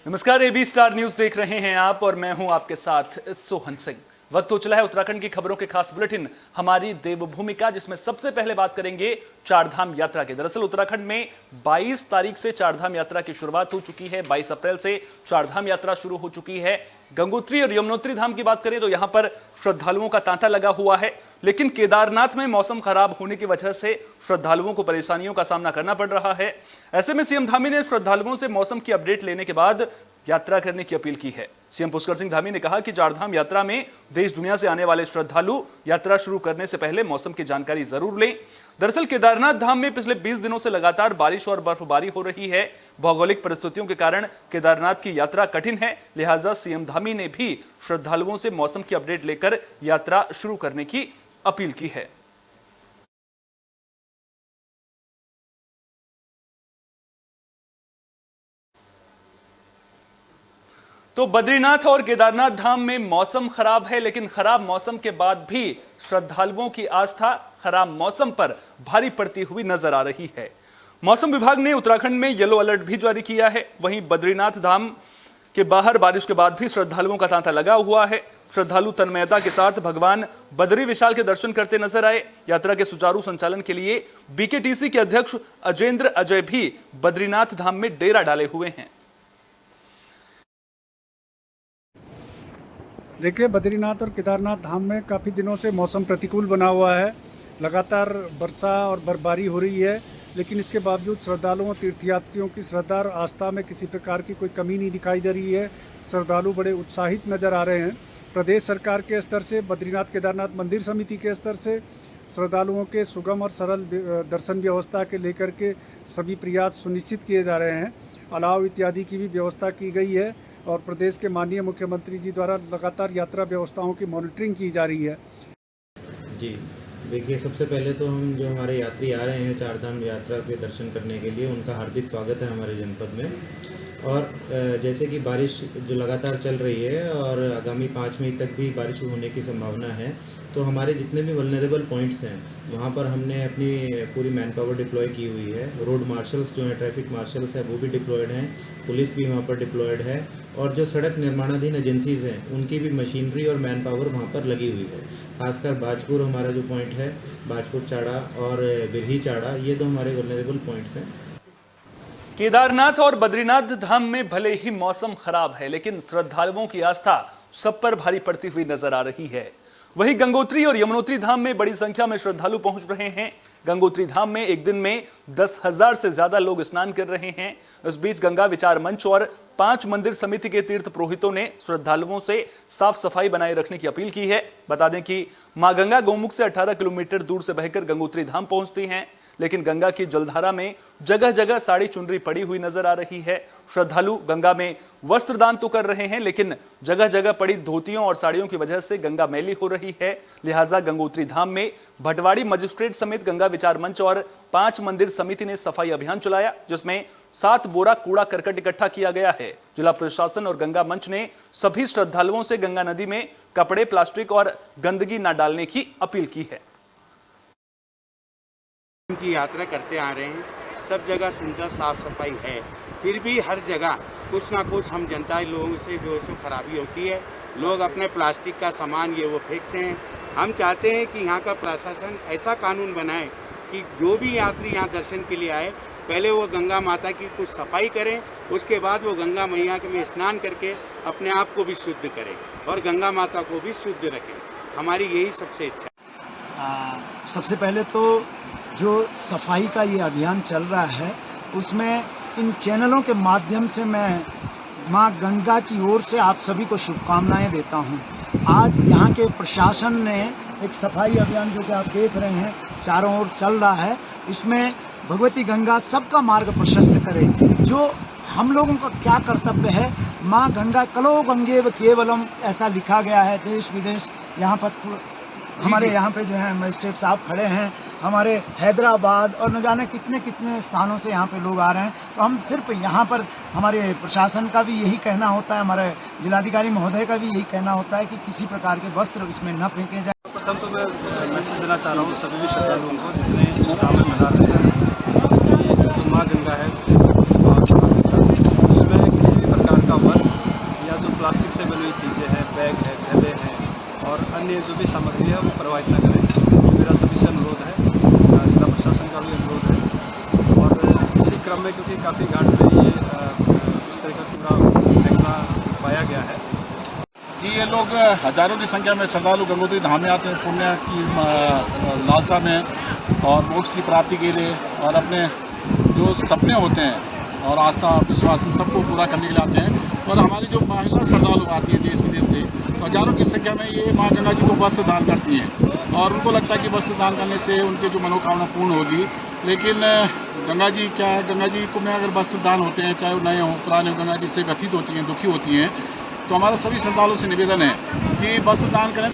नमस्कार, AB star news देख रहे हैं आप और मैं हूं आपके साथ सोहन सिंह। वक्त हो चला है उत्तराखंड की खबरों के खास बुलेटिन हमारी देवभूमि का, जिसमें सबसे पहले बात करेंगे चारधाम यात्रा की। दरअसल उत्तराखंड में 22 तारीख से चारधाम यात्रा की शुरुआत हो चुकी है। 22 अप्रैल से चारधाम यात्रा शुरू हो चुकी है। गंगोत्री और यमुनोत्री धाम की बात करें तो यहां पर श्रद्धालुओं का तांता लगा हुआ है, लेकिन केदारनाथ में मौसम खराब होने की वजह से श्रद्धालुओं को परेशानियों का सामना करना पड़ रहा है। ऐसे में सीएम धामी ने श्रद्धालुओं से मौसम की अपडेट लेने के बाद यात्रा करने की अपील की है। सीएम पुष्कर सिंह धामी ने कहा कि चारधाम यात्रा में देश दुनिया से आने वाले श्रद्धालु यात्रा शुरू करने से पहले मौसम की जानकारी जरूर लें। दरअसल केदारनाथ धाम में पिछले 20 दिनों से लगातार बारिश और बर्फबारी हो रही है। भौगोलिक परिस्थितियों के कारण केदारनाथ की यात्रा कठिन है, लिहाजा सीएम धामी ने भी श्रद्धालुओं से मौसम की अपडेट लेकर यात्रा शुरू करने की अपील की है। तो बद्रीनाथ और केदारनाथ धाम में मौसम खराब है, लेकिन खराब मौसम के बाद भी श्रद्धालुओं की आस्था खराब मौसम पर भारी पड़ती हुई नजर आ रही है। मौसम विभाग ने उत्तराखंड में येलो अलर्ट भी जारी किया है। वहीं बद्रीनाथ धाम के बाहर बारिश के बाद भी श्रद्धालुओं का तांता लगा हुआ है। श्रद्धालु तन्मयता के साथ भगवान बद्री विशाल के दर्शन करते नजर आए। यात्रा के सुचारू संचालन के लिए बीकेटीसी के अध्यक्ष अजेंद्र अजय भी बद्रीनाथ धाम में डेरा डाले हुए हैं। देखिए, बद्रीनाथ और केदारनाथ धाम में काफ़ी दिनों से मौसम प्रतिकूल बना हुआ है। लगातार वर्षा और बर्फबारी हो रही है, लेकिन इसके बावजूद श्रद्धालुओं तीर्थयात्रियों की श्रद्धा और आस्था में किसी प्रकार की कोई कमी नहीं दिखाई दे रही है। श्रद्धालु बड़े उत्साहित नज़र आ रहे हैं। प्रदेश सरकार के स्तर से, बद्रीनाथ केदारनाथ मंदिर समिति के स्तर से श्रद्धालुओं के सुगम और सरल दर्शन व्यवस्था के लेकर के सभी प्रयास सुनिश्चित किए जा रहे हैं। अलाव इत्यादि की भी व्यवस्था की गई है और प्रदेश के माननीय मुख्यमंत्री जी द्वारा लगातार यात्रा व्यवस्थाओं की मॉनिटरिंग की जा रही है। जी देखिए, सबसे पहले तो हम जो हमारे यात्री आ रहे हैं चारधाम यात्रा के दर्शन करने के लिए, उनका हार्दिक स्वागत है हमारे जनपद में। और जैसे कि बारिश जो लगातार चल रही है और आगामी 5 मई तक भी बारिश होने की संभावना है, तो हमारे जितने भी वल्नरेबल पॉइंट्स हैं वहाँ पर हमने अपनी पूरी मैन पावर डिप्लॉय की हुई है। रोड मार्शल्स जो हैं, ट्रैफिक मार्शल्स हैं, वो भी डिप्लॉयड हैं। पुलिस भी वहाँ पर डिप्लॉयड है और जो सड़क निर्माणाधीन एजेंसीज़ हैं उनकी भी मशीनरी और मैन पावर वहाँ पर लगी हुई है। खासकर बाजपुर हमारा जो पॉइंट है, बाजपुर चाड़ा और बिरही चाड़ा, ये तो हमारे वल्नरेबल पॉइंट्स हैं। केदारनाथ और बद्रीनाथ धाम में भले ही मौसम खराब है, लेकिन श्रद्धालुओं की आस्था सब पर भारी पड़ती हुई नजर आ रही है। वहीं गंगोत्री और यमुनोत्री धाम में बड़ी संख्या में श्रद्धालु पहुंच रहे हैं। गंगोत्री धाम में एक दिन में 10,000 से ज्यादा लोग स्नान कर रहे हैं। इस बीच गंगा विचार मंच और 5 मंदिर समिति के तीर्थ पुरोहितों ने श्रद्धालुओं से साफ सफाई बनाए रखने की अपील की है। बता दें कि मां गंगा गौमुख से 18 किलोमीटर दूर से बहकर गंगोत्री धाम पहुंचती हैं, लेकिन गंगा की जलधारा में जगह जगह साड़ी चुनरी पड़ी हुई नजर आ रही है। श्रद्धालु गंगा में वस्त्र दान तो कर रहे हैं, लेकिन जगह जगह पड़ी धोतियों और साड़ियों की वजह से गंगा मैली हो रही है। लिहाजा गंगोत्री धाम में भटवाड़ी मजिस्ट्रेट समेत गंगा विचार मंच और 5 मंदिर समिति ने सफाई अभियान चलाया, जिसमें 7 बोरा कूड़ा करकट इकट्ठा किया गया है। जिला प्रशासन और गंगा मंच ने सभी श्रद्धालुओं से गंगा नदी में कपड़े, प्लास्टिक और गंदगी न डालने की अपील की है। की यात्रा करते आ रहे हैं, सब जगह सुंदर साफ सफाई है, फिर भी हर जगह कुछ ना कुछ हम जनता लोगों से जो है खराबी होती है। लोग अपने प्लास्टिक का सामान ये वो फेंकते हैं। हम चाहते हैं कि यहाँ का प्रशासन ऐसा कानून बनाए कि जो भी यात्री यहाँ दर्शन के लिए आए, पहले वो गंगा माता की कुछ सफाई करें, उसके बाद वो गंगा मैया के में स्नान करके अपने आप को भी शुद्ध करें और गंगा माता को भी शुद्ध रखें। हमारी यही सबसे इच्छा है। सबसे पहले तो जो सफाई का ये अभियान चल रहा है, उसमें इन चैनलों के माध्यम से मैं माँ गंगा की ओर से आप सभी को शुभकामनाएं देता हूँ। आज यहाँ के प्रशासन ने एक सफाई अभियान जो कि आप देख रहे हैं चारों ओर चल रहा है, इसमें भगवती गंगा सबका मार्ग प्रशस्त करे। जो हम लोगों का क्या कर्तव्य है, माँ गंगा कलो गंगेव केवलम, ऐसा लिखा गया है। देश विदेश यहाँ पर हमारे यहाँ पे जो है मजिस्ट्रेट साहब खड़े हैं, हमारे हैदराबाद और न जाने कितने कितने स्थानों से यहाँ पे लोग आ रहे हैं। तो हम सिर्फ यहाँ पर हमारे प्रशासन का भी यही कहना होता है, हमारे जिलाधिकारी महोदय का भी यही कहना होता है कि किसी प्रकार के वस्त्र इसमें न फेंके जाए। प्रथम तो मैं मैसेज देना चाह रहा हूँ सभी भी श्रद्धालुओं को, जितने कांवड़ मना रहे हैं, कि जो माँ गंगा है और उसमें किसी भी प्रकार का लिए जो भी सामग्री है वो प्रोवाइड ना करें। मेरा सभी से अनुरोध है, जिला प्रशासन का भी अनुरोध है। और इसी क्रम में क्योंकि काफ़ी घाट में ये इस तरह का कूड़ा फेंकना पाया गया है। जी, ये लोग हजारों की संख्या में श्रद्धालु गंगोत्री धाम में आते हैं पुण्य की लालसा में और मोक्ष की प्राप्ति के लिए, और अपने जो सपने होते हैं और आस्था विश्वास सबको पूरा करने के लिए आते हैं। और हमारी जो महिला श्रद्धालु आती है देश विदेश से, हजारों की संख्या में ये माँ गंगा जी को वस्त्र दान करती हैं और उनको लगता है कि वस्त्र दान करने से उनकी जो मनोकामना पूर्ण होगी। लेकिन गंगा जी क्या है, गंगा जी को में अगर वस्त्र दान होते हैं, चाहे वो नए हों पुराने हों, गंगा जी से व्यथित होती हैं, दुखी होती हैं। तो हमारा सभी श्रद्धालुओं से निवेदन है कि वस्त्र दान करें।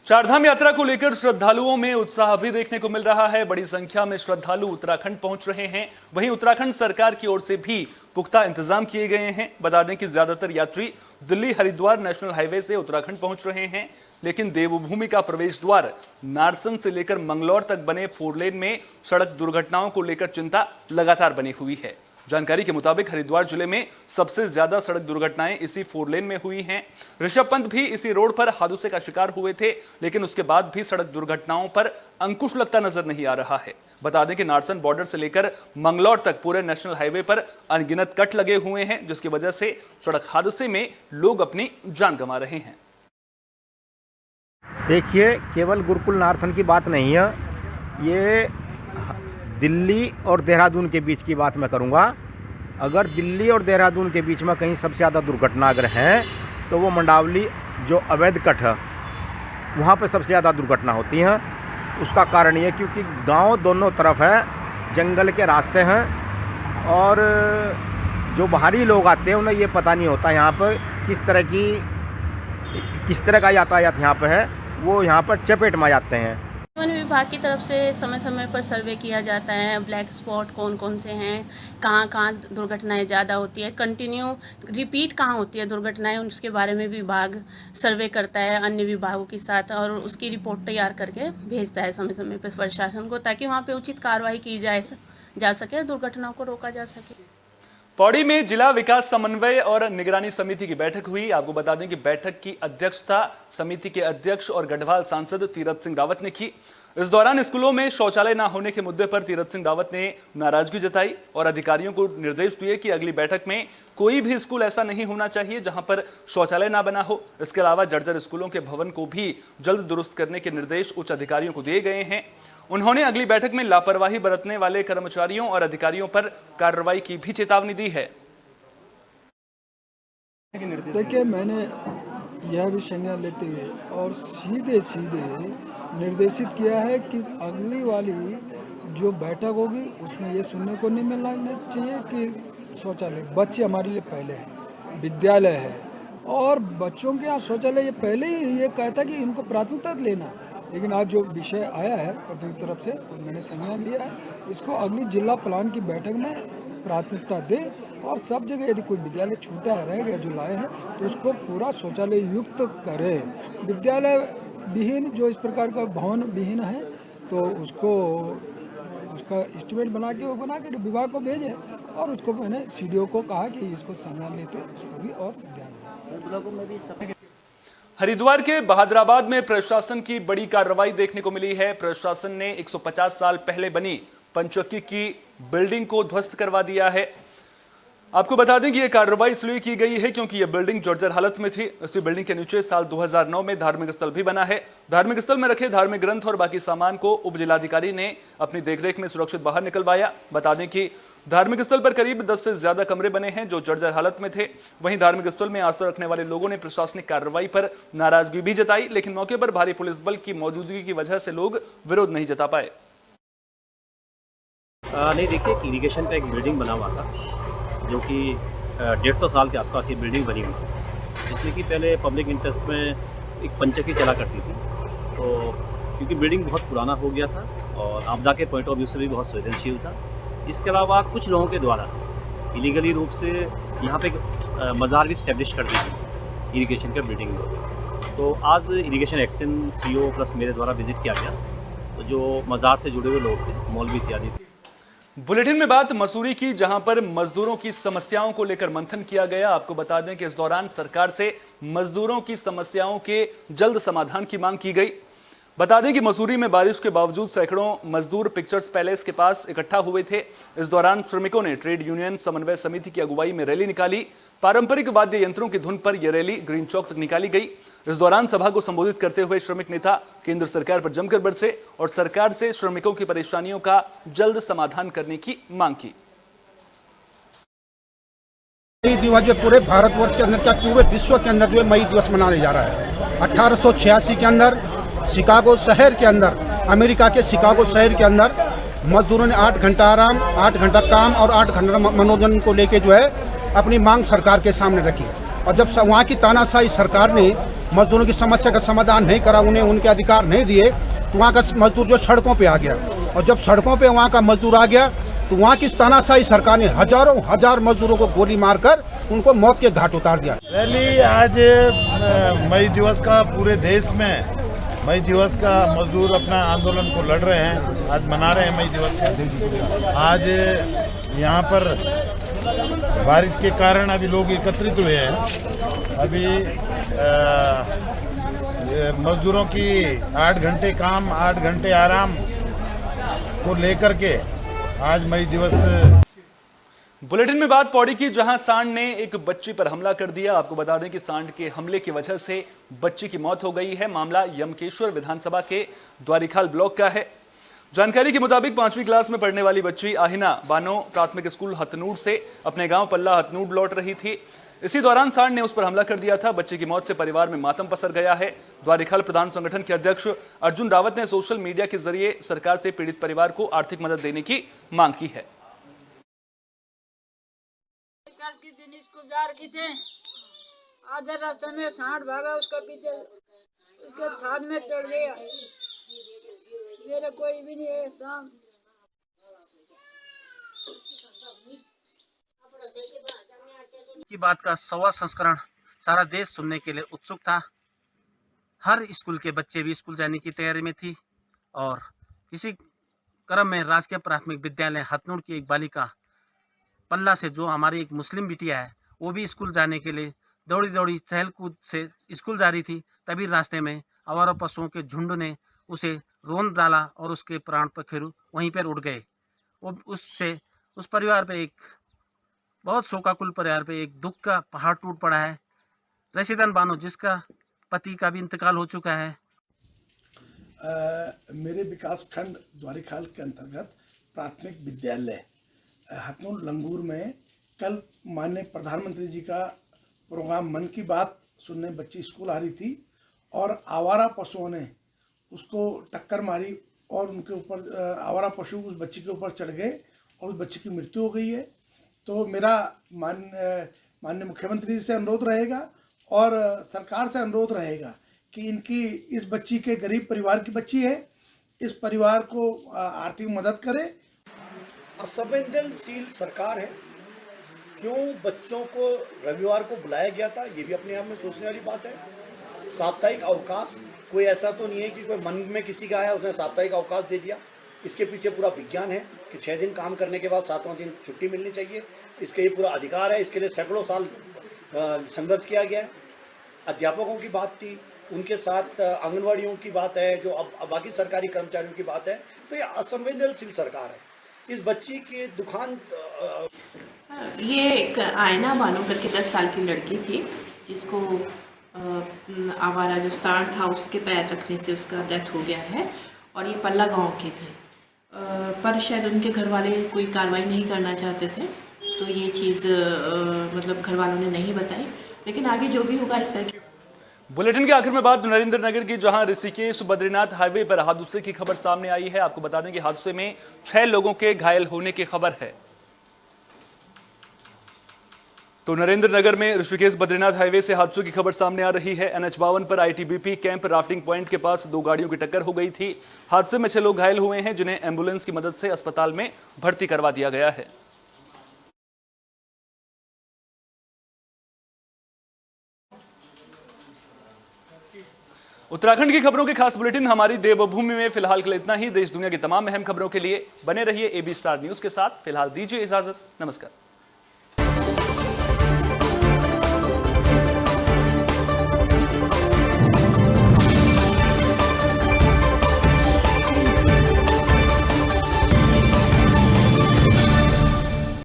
चारधाम यात्रा को लेकर श्रद्धालुओं में उत्साह भी देखने को मिल रहा है। बड़ी संख्या में श्रद्धालु उत्तराखंड पहुंच रहे हैं। वहीं उत्तराखंड सरकार की ओर से भी पुख्ता इंतजाम किए गए हैं। बता दें कि ज्यादातर यात्री दिल्ली हरिद्वार नेशनल हाईवे से उत्तराखंड पहुंच रहे हैं, लेकिन देवभूमि का प्रवेश द्वार नारसन से लेकर मंगलौर तक बने 4 लेन में सड़क दुर्घटनाओं को लेकर चिंता लगातार बनी हुई है। जानकारी के मुताबिक हरिद्वार जिले में सबसे ज्यादा सड़क दुर्घटनाएं इसी 4 लेन में हुई हैं। ऋषभ पंत भी इसी रोड पर हादसे का शिकार हुए थे, लेकिन उसके बाद भी सड़क दुर्घटनाओं पर अंकुश लगता नजर नहीं आ रहा है। बता दें कि नारसन बॉर्डर से लेकर मंगलौर तक पूरे नेशनल हाईवे पर अनगिनत कट लगे हुए हैं, जिसकी वजह से सड़क हादसे में लोग अपनी जान गंवा रहे हैं। देखिए, केवल गुरुकुल नारसन की बात नहीं है, ये दिल्ली और देहरादून के बीच की बात मैं करूंगा। अगर दिल्ली और देहरादून के बीच में कहीं सबसे ज़्यादा दुर्घटना अगर है तो वो मंडावली जो अवैध कट है वहाँ पे सबसे ज़्यादा दुर्घटना होती हैं। उसका कारण ये क्योंकि गांव दोनों तरफ है, जंगल के रास्ते हैं और जो बाहरी लोग आते हैं उन्हें ये पता नहीं होता यहाँ पर किस तरह का यातायात यहाँ पर है, वो यहाँ पर चपेट में जाते हैं। वन विभाग की तरफ से समय समय पर सर्वे किया जाता है, ब्लैक स्पॉट कौन कौन से हैं, कहाँ कहाँ दुर्घटनाएं ज़्यादा होती है, कंटिन्यू रिपीट कहाँ होती है दुर्घटनाएं, उसके बारे में विभाग सर्वे करता है अन्य विभागों के साथ और उसकी रिपोर्ट तैयार करके भेजता है समय समय पर प्रशासन को, ताकि वहाँ पर उचित कार्रवाई की जा सके, दुर्घटनाओं को रोका जा सके। पौड़ी में जिला विकास समन्वय और निगरानी समिति की बैठक हुई। आपको बता दें कि बैठक की अध्यक्षता समिति के अध्यक्ष और गढ़वाल सांसद तीरथ सिंह रावत ने की। इस दौरान स्कूलों में शौचालय न होने के मुद्दे पर तीरथ सिंह रावत ने नाराजगी जताई और अधिकारियों को निर्देश दिए कि अगली बैठक में कोई भी स्कूल ऐसा नहीं होना चाहिए जहां पर शौचालय न बना हो। इसके अलावा जर्जर स्कूलों के भवन को भी जल्द दुरुस्त करने के निर्देश उच्च अधिकारियों को दिए गए हैं। उन्होंने अगली बैठक में लापरवाही बरतने वाले कर्मचारियों और अधिकारियों पर कार्रवाई की भी चेतावनी दी है। देखिए, मैंने यह भी संज्ञान लेते हुए और सीधे निर्देशित किया है कि अगली वाली जो बैठक होगी उसमें ये सुनने को नहीं मिलना चाहिए कि शौचालय बच्चे हमारे लिए पहले हैं, विद्यालय है और बच्चों के यहाँ शौचालय ये पहले ही ये कहता कि इनको प्राथमिकता लेना। लेकिन आज जो विषय आया है प्रतिनिधि तरफ से तो मैंने संज्ञान लिया है, इसको अगली जिला प्लान की बैठक में प्राथमिकता दे और सब जगह यदि कोई विद्यालय छूटा रह गया जो लाए हैं तो उसको पूरा शौचालय युक्त करें। विद्यालय विहीन जो इस प्रकार का भवन विहीन है तो उसका एस्टिमेट बना के विभाग को भेजें और उसको मैंने सीडीओ को कहा कि इसको संज्ञान लेते उसको भी और ध्यान दें। हरिद्वार के बहादुराबाद में प्रशासन की बड़ी कार्रवाई देखने को मिली है। प्रशासन ने 150 साल पहले बनी पंचक्की की बिल्डिंग को ध्वस्त करवा दिया है। आपको बता दें कि यह कार्रवाई इसलिए की गई है क्योंकि यह बिल्डिंग जर्जर हालत में थी। इसी बिल्डिंग के नीचे साल 2009 में धार्मिक स्थल भी बना है। धार्मिक स्थल में रखे धार्मिक ग्रंथ और बाकी सामान को उप जिलाधिकारी ने अपनी देखरेख में सुरक्षित बाहर निकलवाया। बता दें कि धार्मिक स्थल पर करीब 10 से ज्यादा कमरे बने हैं जो जर्जर हालत में थे। वहीं धार्मिक स्थल में आस्था रखने वाले लोगों ने प्रशासनिक कार्रवाई पर नाराजगी भी जताई, लेकिन मौके पर भारी पुलिस बल की मौजूदगी की वजह से लोग विरोध नहीं जता पाए। नहीं, देखिए, इरिगेशन का एक बिल्डिंग बना हुआ था जो कि 150 साल के आसपास ये बिल्डिंग बनी हुई थी, जिसमें कि पहले पब्लिक इंटरेस्ट में एक पंचक्की चला करती थी। तो क्योंकि बिल्डिंग बहुत पुराना हो गया था और आपदा के पॉइंट ऑफ व्यू से भी बहुत संवेदनशील था। इसके अलावा कुछ लोगों के द्वारा इलीगली रूप से यहाँ पे मज़ार भी स्टैब्लिश कर दी थी इरिगेशन के बिल्डिंग में। तो आज इरिगेशन एक्शन सीओ प्लस मेरे द्वारा विजिट किया गया, तो जो मज़ार से जुड़े हुए लोग थे, मौलवी इत्यादि थे। बुलेटिन में बात मसूरी की, जहां पर मजदूरों की समस्याओं को लेकर मंथन किया गया। आपको बता दें कि इस दौरान सरकार से मजदूरों की समस्याओं के जल्द समाधान की मांग की गई। बता दें कि मसूरी में बारिश के बावजूद सैकड़ों मजदूर पिक्चर्स पैलेस के पास इकट्ठा हुए थे। इस दौरान श्रमिकों ने ट्रेड यूनियन समन्वय समिति की अगुवाई में रैली निकाली। पारंपरिक वाद्य यंत्रों की धुन पर यह रैली ग्रीन चौक तक निकाली गई। इस दौरान सभा को संबोधित करते हुए श्रमिक नेता केंद्र सरकार पर जमकर बरसे और सरकार से श्रमिकों की परेशानियों का जल्द समाधान करने की मांग की। मई दिवस जो पूरे भारतवर्ष के अंदर क्या पूरे विश्व के अंदर जो है मई दिवस मनाया जा रहा है। 1886 के अंदर शिकागो शहर के अंदर, अमेरिका के शिकागो शहर के अंदर मजदूरों ने 8 घंटा आराम, 8 घंटा काम और 8 घंटा मनोरंजन को लेके जो है अपनी मांग सरकार के सामने रखी। और जब वहाँ की तानाशाही सरकार ने मजदूरों की समस्या का समाधान नहीं करा, उन्हें उनके अधिकार नहीं दिए, तो वहाँ का मजदूर जो सड़कों पे आ गया। और जब सड़कों पे वहाँ का मजदूर आ गया तो वहाँ की तानाशाही सरकार ने हजार मजदूरों को गोली मारकर उनको मौत के घाट उतार दिया। रैली आज मई दिवस का पूरे देश में मई दिवस का मजदूर अपना आंदोलन को लड़ रहे हैं, आज मना रहे हैं मई दिवस को। आज यहाँ पर बारिश के कारण अभी लोग एकत्रित हुए हैं। अभी मजदूरों की 8 घंटे काम, 8 घंटे आराम को लेकर के आज मई दिवस। बुलेटिन में बात पौड़ी की, जहां सांड ने एक बच्ची पर हमला कर दिया। आपको बता दें कि सांड के हमले की वजह से बच्ची की मौत हो गई है। मामला यमकेश्वर विधानसभा के द्वारिखाल ब्लॉक का है। जानकारी के मुताबिक 5वीं क्लास में पढ़ने वाली बच्ची आहिना बानो प्राथमिक स्कूल हथनूर से अपने गांव पल्ला हथनूर लौट रही थी। इसी दौरान सांड ने उस पर हमला कर दिया था। बच्चे की मौत से परिवार में मातम पसर गया है। द्वारिखाल प्रधान संगठन के अध्यक्ष अर्जुन रावत ने सोशल मीडिया के जरिए सरकार से पीड़ित परिवार को आर्थिक मदद देने की मांग की है। स्कूल जा रही थे, आधे रास्ते में सांड भागा, उसका पीछे उसके छाद में चढ़ गया। मेरा कोई भी नहीं है शाम। की बात का 100वां संस्करण सारा देश सुनने के लिए उत्सुक था। हर स्कूल के बच्चे भी स्कूल जाने की तैयारी में थी और इसी क्रम में राजकीय प्राथमिक विद्यालय हथनूर की एक बालिका पल्ला से, जो हमारी एक मुस्लिम बिटिया है, वो भी स्कूल जाने के लिए दौड़ी दौड़ी चहल कूद से स्कूल जा रही थी। तभी रास्ते में आवारा पशुओं के झुंड ने उसे रोन डाला और उसके प्राण पखेरु वहीं पर उड़ गए। वो उससे उस परिवार पे एक बहुत शोकाकुल परिवार पे एक दुख का पहाड़ टूट पड़ा है। रशीदन बानो, जिसका पति का भी इंतकाल हो चुका है। मेरे विकास खंड द्वारिखाल के अंतर्गत प्राथमिक विद्यालय हथनूर लंगूर में कल माननीय प्रधानमंत्री जी का प्रोग्राम मन की बात सुनने बच्ची स्कूल आ रही थी और आवारा पशुओं ने उसको टक्कर मारी और उनके ऊपर आवारा पशु उस बच्ची के ऊपर चढ़ गए और उस बच्ची की मृत्यु हो गई है। तो मेरा माननीय मुख्यमंत्री जी से अनुरोध रहेगा और सरकार से अनुरोध रहेगा कि इनकी इस बच्ची के गरीब परिवार की बच्ची है, इस परिवार को आर्थिक मदद करे। असंवेदनशील सरकार है। क्यों बच्चों को रविवार को बुलाया गया था, ये भी अपने आप में सोचने वाली बात है। साप्ताहिक अवकाश कोई ऐसा तो नहीं है कि कोई मन में किसी का है उसने साप्ताहिक अवकाश दे दिया। इसके पीछे पूरा विज्ञान है कि 6 दिन काम करने के बाद 7वां दिन छुट्टी मिलनी चाहिए। इसके ये पूरा अधिकार है। इसके लिए सैकड़ों साल संघर्ष किया गया है। अध्यापकों की बात थी, उनके साथ आंगनवाड़ियों की बात है, जो अब बाकी सरकारी कर्मचारियों की बात है। तो ये असंवेदनशील सरकार है। इस बच्ची के दुखांत ये एक आयना बानो करके 10 साल की लड़की थी, जिसको आवारा जो सांड था उसके पैर रखने से उसका डेथ हो गया है और ये पल्ला गांव के थे। पर शायद उनके घर वाले कोई कार्रवाई नहीं करना चाहते थे, तो ये चीज़ मतलब घर वालों ने नहीं बताई। लेकिन आगे जो भी होगा इस तरह की। बुलेटिन के आखिर में बात नरेंद्र नगर की, जहां ऋषिकेश बद्रीनाथ हाईवे पर हादसे की खबर सामने आई है। आपको बता दें कि हादसे में 6 लोगों के घायल होने की खबर है। तो नरेंद्र नगर में ऋषिकेश बद्रीनाथ हाईवे से हादसों की खबर सामने आ रही है। NH52 पर ITBP कैंप राफ्टिंग पॉइंट के पास 2 गाड़ियों की टक्कर हो गई थी। हादसे में 6 लोग घायल हुए हैं, जिन्हें एम्बुलेंस की मदद से अस्पताल में भर्ती करवा दिया गया है। उत्तराखंड की खबरों के खास बुलेटिन हमारी देवभूमि में फिलहाल के लिए इतना ही। देश दुनिया की तमाम अहम खबरों के लिए बने रहिए AB स्टार न्यूज के साथ। फिलहाल दीजिए इजाजत, नमस्कार।